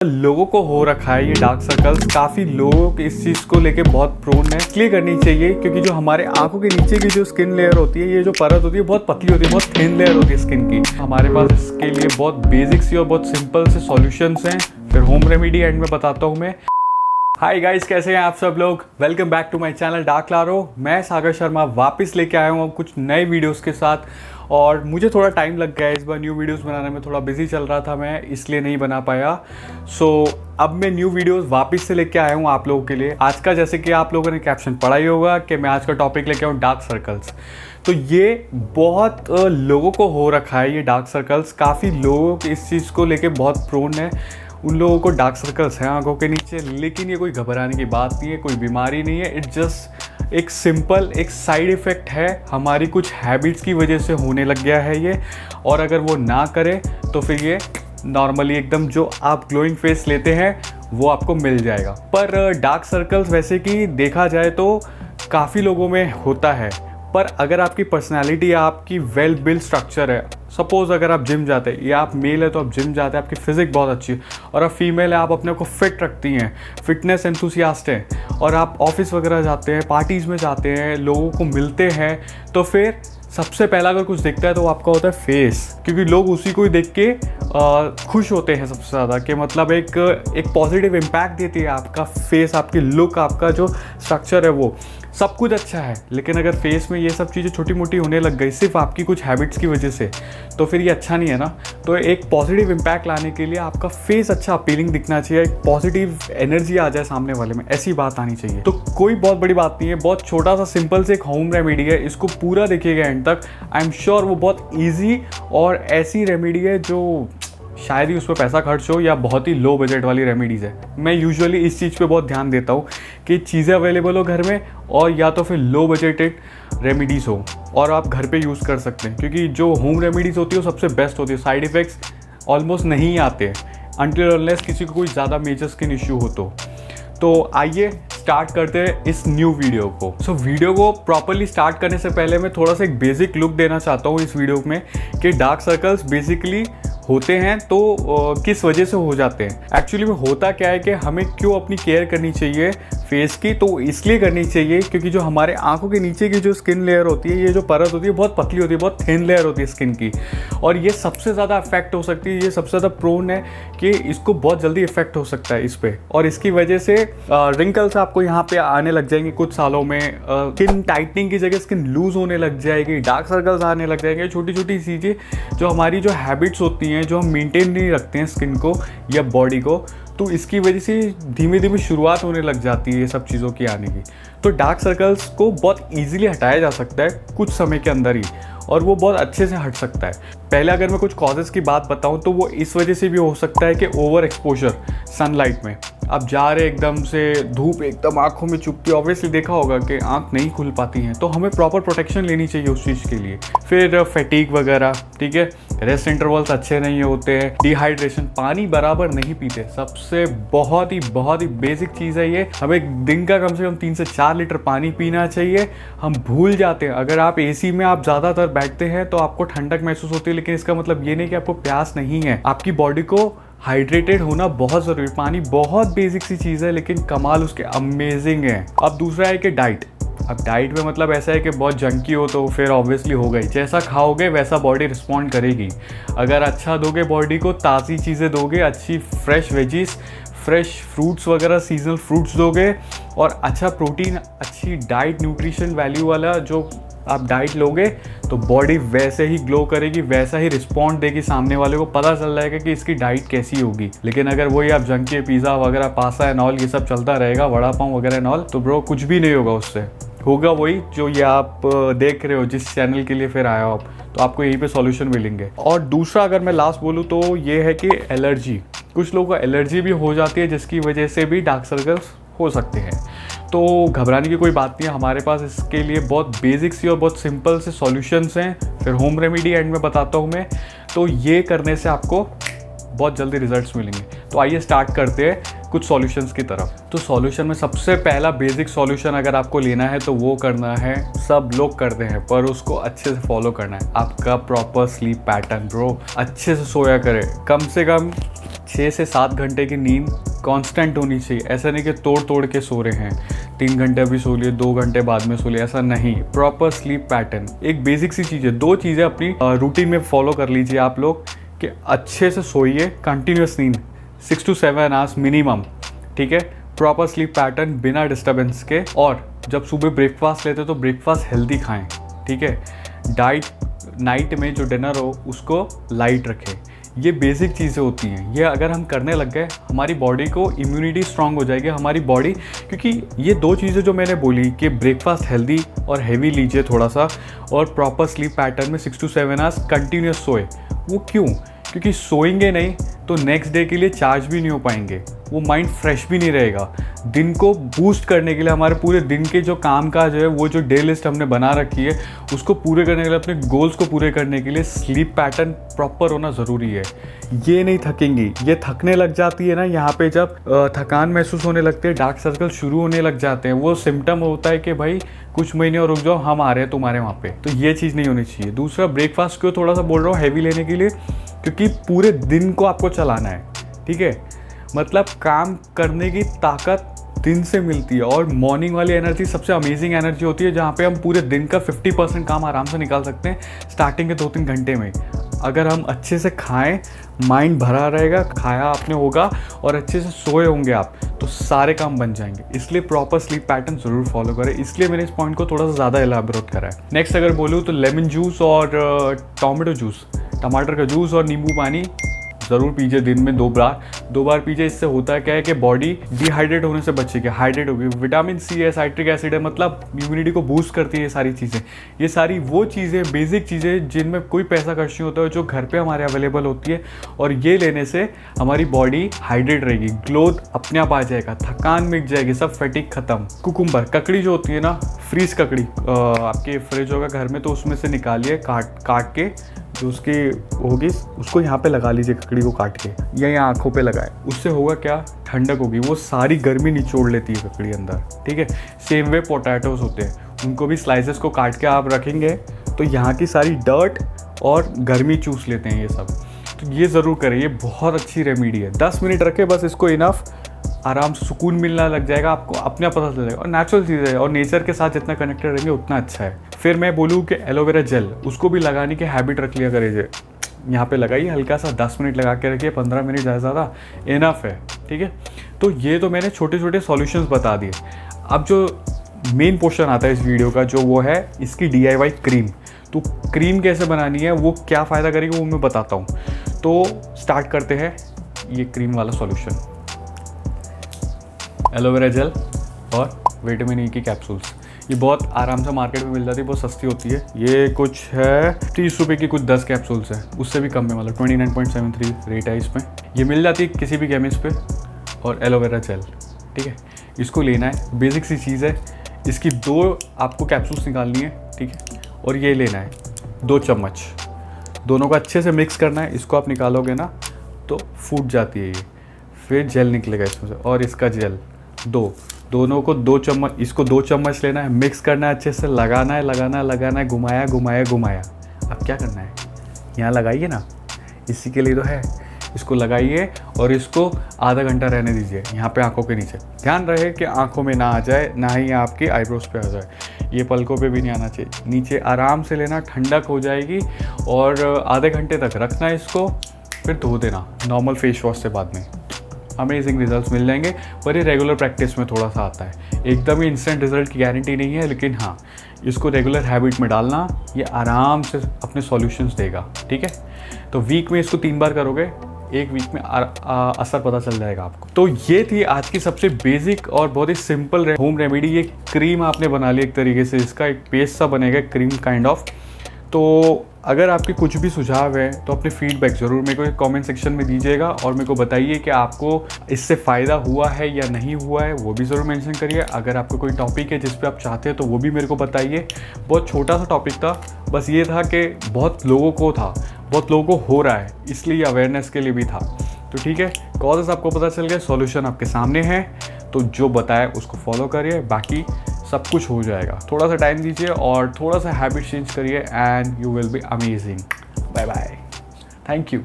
लोगों को हो रखा है ये डार्क सर्कल्स। काफ़ी लोग इस चीज़ को लेके बहुत प्रोन है। इसलिए करनी चाहिए क्योंकि जो हमारे आंखों के नीचे की जो स्किन लेयर होती है, ये जो परत होती है बहुत पतली होती है, बहुत थिन लेयर होती है स्किन की। हमारे पास इसके लिए बहुत बेसिक सी और बहुत सिंपल से सॉल्यूशंस हैं। फिर होम रेमेडी एंड में बताता हूँ मैं। हाय गाइस, कैसे हैं आप सब लोग। Welcome back to my channel dark Laro. मैं सागर शर्मा वापस लेके आया हूँ कुछ नए वीडियोस के साथ। और मुझे थोड़ा टाइम लग गया इस बार न्यू वीडियोस बनाने में, थोड़ा बिजी चल रहा था मैं, इसलिए नहीं बना पाया। अब मैं न्यू वीडियोस वापस से लेके आया हूँ आप लोगों के लिए। आज का, जैसे कि आप लोगों ने कैप्शन पढ़ा ही होगा कि मैं आज का टॉपिक लेके आऊँ डार्क सर्कल्स। तो ये बहुत लोगों को हो रखा है ये डार्क सर्कल्स। काफ़ी लोग इस चीज़ को लेके बहुत प्रोन है। उन लोगों को डार्क सर्कल्स हैं आंखों के नीचे, लेकिन ये कोई घबराने की बात नहीं है, कोई बीमारी नहीं है। इट्स जस्ट एक सिंपल एक साइड इफ़ेक्ट है, हमारी कुछ हैबिट्स की वजह से होने लग गया है ये। और अगर वो ना करे तो फिर ये नॉर्मली एकदम जो आप ग्लोइंग फेस लेते हैं वो आपको मिल जाएगा। पर डार्क सर्कल्स वैसे कि देखा जाए तो काफ़ी लोगों में होता है। पर अगर आपकी पर्सनालिटी, आपकी वेल बिल्ड स्ट्रक्चर है, सपोज़ अगर आप जिम जाते हैं, या आप मेल है तो आप जिम जाते हैं, आपकी फिजिक बहुत अच्छी है, और आप फीमेल है, आप अपने को फिट रखती हैं, फिटनेस एंथुसियास्ट हैं, और आप ऑफिस वगैरह जाते हैं, पार्टीज़ में जाते हैं, लोगों को मिलते हैं, तो फिर सबसे पहला अगर कुछ दिखता है तो आपका होता है फेस। क्योंकि लोग उसी को ही देख के खुश होते हैं सबसे ज़्यादा, कि मतलब एक पॉजिटिव इम्पैक्ट देती है आपका फेस, आपकी लुक, आपका जो स्ट्रक्चर है वो सब कुछ अच्छा है। लेकिन अगर फेस में ये सब चीज़ें छोटी मोटी होने लग गई सिर्फ आपकी कुछ हैबिट्स की वजह से, तो फिर ये अच्छा नहीं है ना। तो एक पॉजिटिव इम्पैक्ट लाने के लिए आपका फेस अच्छा अपीलिंग दिखना चाहिए, एक पॉजिटिव एनर्जी आ जाए सामने वाले में, ऐसी बात आनी चाहिए। तो कोई बहुत बड़ी बात नहीं है, बहुत छोटा सा सिंपल से एक होम रेमेडी है, इसको पूरा देखिएगा एंड तक। आई एम श्योर वो बहुत ईजी और ऐसी रेमेडी है जो शायद ही उस पर पैसा खर्च हो, या बहुत ही लो बजट वाली रेमेडीज़ है। मैं यूजुअली इस चीज़ पे बहुत ध्यान देता हूँ कि चीज़ें अवेलेबल हो घर में, और या तो फिर लो बजटेड रेमेडीज़ हो और आप घर पे यूज़ कर सकते हैं। क्योंकि जो होम रेमेडीज़ होती है वो सबसे बेस्ट होती है, साइड इफ़ेक्ट्स ऑलमोस्ट नहीं आते हैं अनटिल अनलेस किसी को कोई ज़्यादा मेजर स्किन इश्यू हो तो आइए स्टार्ट करते हैं इस न्यू वीडियो को। वीडियो को प्रॉपरली स्टार्ट करने से पहले मैं थोड़ा सा एक बेसिक लुक देना चाहता हूँ इस वीडियो में, कि डार्क सर्कल्स बेसिकली होते हैं तो किस वजह से हो जाते हैं। एक्चुअली में होता क्या है कि हमें क्यों अपनी केयर करनी चाहिए फेस की, तो इसलिए करनी चाहिए क्योंकि जो हमारे आंखों के नीचे की जो स्किन लेयर होती है, ये जो परत होती है बहुत पतली होती है, बहुत थिन लेयर होती है स्किन की, और ये सबसे ज़्यादा इफेक्ट हो सकती है, ये सबसे ज़्यादा प्रोन है कि इसको बहुत जल्दी इफेक्ट हो सकता है इस पर। और इसकी वजह से रिंकल्स आपको यहाँ पे आने लग जाएंगे कुछ सालों में, स्किन टाइटनिंग की जगह स्किन लूज होने लग जाएगी, डार्क सर्कल्स आने लग जाएंगे, छोटी छोटी चीज़ें जो हमारी जो हैबिट्स होती हैं, जो हम मेंटेन नहीं रखते हैं स्किन को या बॉडी को, तो इसकी वजह से धीमे धीमे शुरुआत होने लग जाती है ये सब चीज़ों की आने की। तो डार्क सर्कल्स को बहुत इजीली हटाया जा सकता है कुछ समय के अंदर ही, और वो बहुत अच्छे से हट सकता है। पहले अगर मैं कुछ कॉजेज़ की बात बताऊं तो वो इस वजह से भी हो सकता है कि ओवर एक्सपोजर सनलाइट में, आप जा रहे एकदम से, धूप एकदम आंखों में चुभती है, ऑब्वियसली देखा होगा कि आंख नहीं खुल पाती हैं, तो हमें प्रॉपर प्रोटेक्शन लेनी चाहिए उस चीज़ के लिए। फिर फैटीग वगैरह, ठीक है, रेस्ट इंटरवल्स अच्छे नहीं होते हैं, डिहाइड्रेशन, पानी बराबर नहीं पीते, सबसे बहुत ही बेसिक चीज़ है ये। हमें दिन का कम से कम 3 से 4 लीटर पानी पीना चाहिए। हम भूल जाते हैं, अगर आप एसी में आप ज़्यादातर बैठते हैं तो आपको ठंडक महसूस होती है, लेकिन इसका मतलब ये नहीं कि आपको प्यास नहीं है। आपकी बॉडी को हाइड्रेटेड होना बहुत ज़रूरी है। पानी बहुत बेसिक सी चीज़ है, लेकिन कमाल उसके अमेजिंग है। अब दूसरा है कि डाइट। अब डाइट में मतलब ऐसा है कि बहुत जंकी हो तो फिर ऑब्वियसली हो गई, जैसा खाओगे वैसा बॉडी रिस्पॉन्ड करेगी। अगर अच्छा दोगे बॉडी को, ताज़ी चीज़ें दोगे, अच्छी फ्रेश वेजीज, फ्रेश फ्रूट्स वगैरह, सीजनल फ्रूट्स दोगे, और अच्छा प्रोटीन, अच्छी डाइट, न्यूट्रिशन वैल्यू वाला जो आप डाइट लोगे, तो बॉडी वैसे ही ग्लो करेगी, वैसा ही रिस्पॉन्ड देगी, सामने वाले को पता चल जाएगा कि इसकी डाइट कैसी होगी। लेकिन अगर वही आप जंक पिज़्ज़ा वगैरह, पास्ता एंड ऑल ये सब चलता रहेगा, वड़ा पाव वगैरह एंड ऑल, तो ब्रो कुछ भी नहीं होगा उससे। होगा वही जो ये आप देख रहे हो, जिस चैनल के लिए फिर आया हो आप, तो आपको यहीं पे सॉल्यूशन मिलेंगे। और दूसरा अगर मैं लास्ट बोलूँ तो ये है कि एलर्जी। कुछ लोगों को एलर्जी भी हो जाती है, जिसकी वजह से भी डार्क सर्कल्स हो सकते हैं। तो घबराने की कोई बात नहीं है, हमारे पास इसके लिए बहुत बेसिक सी और बहुत सिंपल से सॉल्यूशंस हैं। फिर होम रेमेडी एंड में बताता हूँ मैं, तो ये करने से आपको बहुत जल्दी रिजल्ट्स मिलेंगे। तो आइए स्टार्ट करते हैं कुछ सॉल्यूशंस की तरफ। तो सॉल्यूशन में सबसे पहला बेसिक सॉल्यूशन अगर आपको लेना है तो वो करना है, सब लोग करते हैं पर उसको अच्छे से फॉलो करना है, आपका प्रॉपर स्लीप पैटर्न। ब्रो अच्छे से सोया करें, कम से कम 6 से 7 घंटे की नींद कांस्टेंट होनी चाहिए। ऐसा नहीं कि तोड़ तोड़ के सो रहे हैं, 3 घंटे अभी सो लिए, 2 घंटे बाद में सो लिए, ऐसा नहीं। प्रॉपर स्लीप पैटर्न एक बेसिक सी चीज़ है। 2 चीज़ें अपनी रूटीन में फॉलो कर लीजिए आप लोग कि अच्छे से सोइए, कंटिन्यूस नींद 6 to 7 आवर्स मिनिमम, ठीक है। प्रॉपर स्लीप पैटर्न बिना डिस्टर्बेंस के, और जब सुबह ब्रेकफास्ट लेते तो ब्रेकफास्ट हेल्दी खाएं, ठीक है। डाइट नाइट में जो डिनर हो उसको लाइट रखें। ये बेसिक चीज़ें होती हैं, ये अगर हम करने लग गए हमारी बॉडी को इम्यूनिटी स्ट्रांग हो जाएगी हमारी बॉडी। क्योंकि ये 2 चीज़ें जो मैंने बोली कि ब्रेकफास्ट हेल्दी और हैवी लीजिए थोड़ा सा, और प्रॉपर स्लीप पैटर्न में 6 to 7 आवर्स कंटिन्यूस सोए। वो क्यों? क्योंकि सोएंगे नहीं तो नेक्स्ट डे के लिए चार्ज भी नहीं हो पाएंगे, वो माइंड फ्रेश भी नहीं रहेगा। दिन को बूस्ट करने के लिए, हमारे पूरे दिन के जो काम काज है, वो जो डे लिस्ट हमने बना रखी है, उसको पूरे करने के लिए, अपने गोल्स को पूरे करने के लिए स्लीप पैटर्न प्रॉपर होना ज़रूरी है। ये नहीं थकेंगी, ये थकने लग जाती है ना, यहाँ पे जब थकान महसूस होने लगती है, डार्क सर्कल शुरू होने लग जाते हैं, वो सिम्टम होता है कि भाई कुछ महीने और रुक जाओ, हम आ रहे हैं तुम्हारे वहाँ पे। तो ये चीज़ नहीं होनी चाहिए। दूसरा, ब्रेकफास्ट क्यों थोड़ा सा बोल रहा हूँ हैवी लेने के लिए, क्योंकि पूरे दिन को आपको चलाना है, ठीक है। मतलब काम करने की ताकत दिन से मिलती है, और मॉर्निंग वाली एनर्जी सबसे अमेजिंग एनर्जी होती है, जहाँ पे हम पूरे दिन का 50% काम आराम से निकाल सकते हैं स्टार्टिंग के 2-3 घंटे में। अगर हम अच्छे से खाएं, माइंड भरा रहेगा, खाया आपने होगा और अच्छे से सोए होंगे आप, तो सारे काम बन जाएंगे। इसलिए प्रॉपर स्लीप पैटर्न ज़रूर फॉलो करें। इसलिए मैंने इस पॉइंट को थोड़ा सा ज़्यादा एलाबोरेट करा है। नेक्स्ट अगर बोलूँ तो लेमन जूस और टोमेटो जूस, टमाटर का जूस और नींबू पानी ज़रूर पीजिए दिन में 2 बार पीजिए। इससे होता है क्या है कि बॉडी डिहाइड्रेट होने से बचेगी, हाइड्रेट होगी। विटामिन सी है, साइट्रिक एसिड है, मतलब इम्यूनिटी को बूस्ट करती है ये सारी चीज़ें। ये सारी वो चीज़ें, बेसिक चीज़ें जिनमें कोई पैसा खर्च नहीं होता है, जो घर पे हमारे अवेलेबल होती है, और ये लेने से हमारी बॉडी हाइड्रेट रहेगी, ग्लोथ अपने आप आ जाएगा, थकान मिट जाएगी, सब फैटिक खत्म। कुकुम्बर, ककड़ी जो होती है ना, फ्रीज ककड़ी आपके फ्रिज होगा घर में, तो उसमें से निकालिए काट के, जो उसकी होगी उसको यहाँ पे लगा लीजिए, ककड़ी को काट के, या यहाँ आँखों पे लगाए। उससे होगा क्या, ठंडक होगी, वो सारी गर्मी निचोड़ लेती है ककड़ी अंदर, ठीक है। सेम वे पोटैटोज होते हैं, उनको भी स्लाइसेस को काट के आप रखेंगे तो यहाँ की सारी डर्ट और गर्मी चूस लेते हैं ये सब। तो ये ज़रूर करें, ये बहुत अच्छी रेमेडी है। 10 मिनट रखें बस इसको, इनफ, आराम से सुकून मिलना लग जाएगा आपको, अपने आप पता चल जाएगा। और नेचुरल चीज़ है, और नेचर के साथ जितना कनेक्टेड रहेंगे उतना अच्छा है। फिर मैं बोलूँ कि एलोवेरा जेल, उसको भी लगाने की हैबिट रख लिया करिए। यहाँ पे लगाइए हल्का सा, 10 मिनट लगा के रखिए, 15 मिनट ज़्यादा इनफ है, ठीक है। तो ये तो मैंने छोटे छोटे सॉल्यूशंस बता दिए। अब जो मेन पोर्शन आता है इस वीडियो का, जो वो है इसकी DIY क्रीम। तो क्रीम कैसे बनानी है, वो क्या फ़ायदा करेगी, वो मैं बताता हूँ। तो स्टार्ट करते हैं ये क्रीम वाला सॉल्यूशन। एलोवेरा जेल और विटामिन E की कैप्सूल्स, ये बहुत आराम से मार्केट में मिल जाती है, बहुत सस्ती होती है। ये कुछ है 30 रुपये की, कुछ 10 कैप्सूल्स है, उससे भी कम में, मतलब 29.73 रेट है इसमें। ये मिल जाती है किसी भी केमिस्ट पे। और एलोवेरा जेल, ठीक है, इसको लेना है, बेसिक सी चीज़ है। इसकी 2 आपको कैप्सूल्स निकालनी है, ठीक है, और ये लेना है 2 चम्मच, दोनों को अच्छे से मिक्स करना है। इसको आप निकालोगे ना तो फूट जाती है ये, फिर जेल निकलेगा इसमें से, और इसका जेल दोनों को 2 चम्मच, इसको 2 चम्मच लेना है, मिक्स करना है, अच्छे से लगाना है, घुमाया। अब क्या करना है, यहाँ लगाइए ना, इसी के लिए तो है। इसको लगाइए और इसको आधा घंटा रहने दीजिए यहाँ पे आंखों के नीचे। ध्यान रहे कि आंखों में ना आ जाए, ना ही आपकी आईब्रोज पे आ जाए, ये पलकों पे भी नहीं आना चाहिए। नीचे आराम से लेना, ठंडक हो जाएगी, और आधे घंटे तक रखना है इसको, फिर धो देना नॉर्मल फेस वॉश से बाद में। अमेजिंग रिजल्ट्स मिल जाएंगे, पर ये रेगुलर प्रैक्टिस में थोड़ा सा आता है। एकदम ही इंस्टेंट रिजल्ट की गारंटी नहीं है, लेकिन हाँ, इसको रेगुलर हैबिट में डालना, ये आराम से अपने सॉल्यूशंस देगा, ठीक है। तो वीक में इसको 3 बार करोगे, 1 वीक में असर पता चल जाएगा आपको। तो ये थी आज की सबसे बेसिक और बहुत ही सिंपल होम रेमेडी। ये क्रीम आपने बना ली एक तरीके से, इसका एक पेस्ट सा बनेगा, क्रीम काइंड ऑफ। तो अगर आपके कुछ भी सुझाव है तो अपने फीडबैक ज़रूर मेरे को कमेंट सेक्शन में दीजिएगा, और मेरे को बताइए कि आपको इससे फ़ायदा हुआ है या नहीं हुआ है, वो भी ज़रूर मेंशन करिए। अगर आपको कोई टॉपिक है जिस पे आप चाहते हैं तो वो भी मेरे को बताइए। बहुत छोटा सा टॉपिक था, बस ये था कि बहुत लोगों को हो रहा है, इसलिए अवेयरनेस के लिए भी था। तो ठीक है, कॉजेस आपको पता चल गया, सॉल्यूशन आपके सामने है, तो जो बताया उसको फॉलो करिए, बाकी सब कुछ हो जाएगा। थोड़ा सा टाइम दीजिए और थोड़ा सा हैबिट चेंज करिए, and you will be amazing. Bye bye, thank you.